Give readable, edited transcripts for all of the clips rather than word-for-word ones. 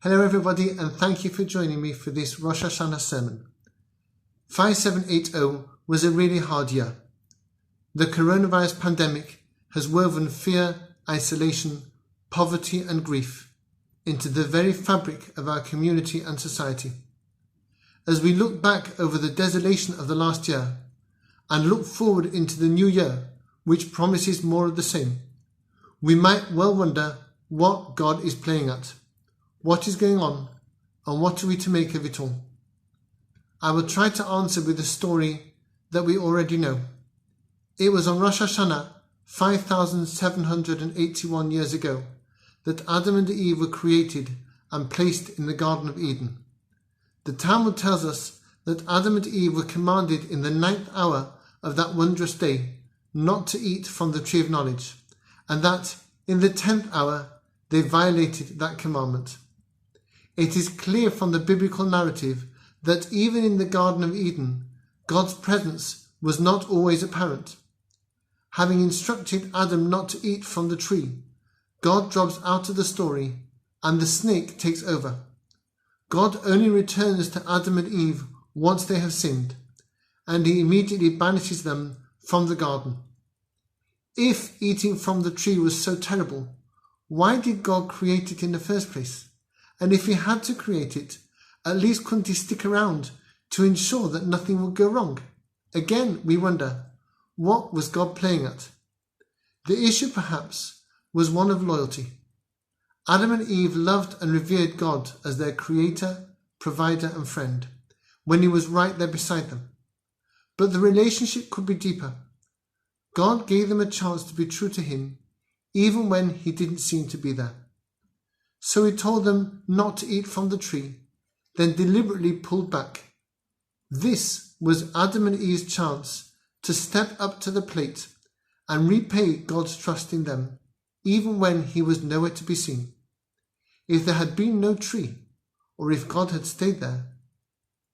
Hello everybody, and thank you for joining me for this Rosh Hashanah sermon. 5780 was a really hard year. The coronavirus pandemic has woven fear, isolation, poverty and grief into the very fabric of our community and society. As we look back over the desolation of the last year and look forward into the new year, which promises more of the same, we might well wonder what God is playing at. What is going on, and what are we to make of it all? I will try to answer with a story that we already know. It was on Rosh Hashanah, 5,781 years ago, that Adam and Eve were created and placed in the Garden of Eden. The Talmud tells us that Adam and Eve were commanded in the 9th hour of that wondrous day not to eat from the tree of knowledge, and that in the 10th hour they violated that commandment. It is clear from the biblical narrative that even in the Garden of Eden, God's presence was not always apparent. Having instructed Adam not to eat from the tree, God drops out of the story and the snake takes over. God only returns to Adam and Eve once they have sinned, and he immediately banishes them from the garden. If eating from the tree was so terrible, why did God create it in the first place? And if he had to create it, at least couldn't he stick around to ensure that nothing would go wrong? Again, we wonder, what was God playing at? The issue perhaps was one of loyalty. Adam and Eve loved and revered God as their creator, provider and friend when he was right there beside them. But the relationship could be deeper. God gave them a chance to be true to him even when he didn't seem to be there. So he told them not to eat from the tree, then deliberately pulled back. This was Adam and Eve's chance to step up to the plate and repay God's trust in them, even when he was nowhere to be seen. If there had been no tree, or if God had stayed there,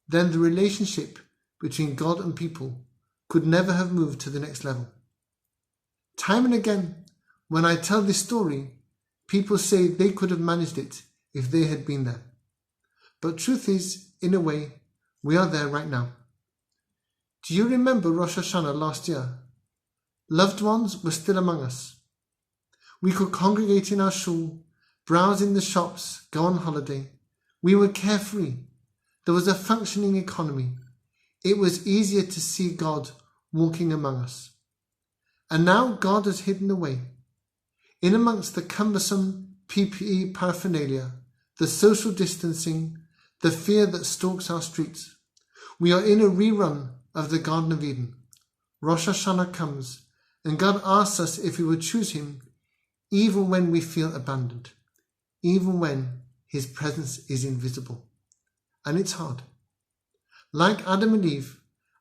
then the relationship between God and people could never have moved to the next level. Time and again, when I tell this story, people say they could have managed it if they had been there. But truth is, in a way, we are there right now. Do you remember Rosh Hashanah last year? Loved ones were still among us. We could congregate in our shul, browse in the shops, go on holiday. We were carefree. There was a functioning economy. It was easier to see God walking among us. And now God has hidden away. In amongst the cumbersome PPE paraphernalia, the social distancing, the fear that stalks our streets, we are in a rerun of the Garden of Eden. Rosh Hashanah comes, and God asks us if we would choose him, even when we feel abandoned, even when his presence is invisible. And it's hard. Like Adam and Eve,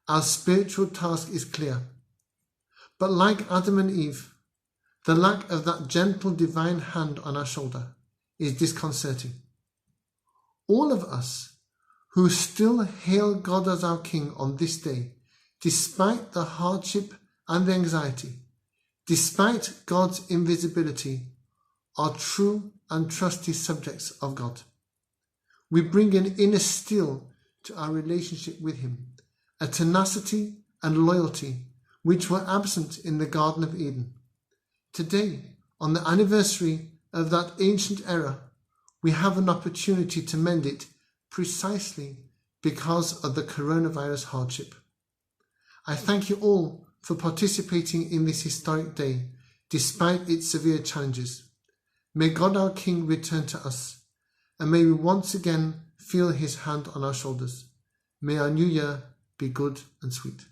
our spiritual task is clear. But like Adam and Eve, the lack of that gentle divine hand on our shoulder is disconcerting. All of us who still hail God as our King on this day, despite the hardship and the anxiety, despite God's invisibility, are true and trusty subjects of God. We bring an inner steel to our relationship with him, a tenacity and loyalty which were absent in the Garden of Eden. Today, on the anniversary of that ancient era, we have an opportunity to mend it precisely because of the coronavirus hardship. I thank you all for participating in this historic day, despite its severe challenges. May God our King return to us, and may we once again feel his hand on our shoulders. May our new year be good and sweet.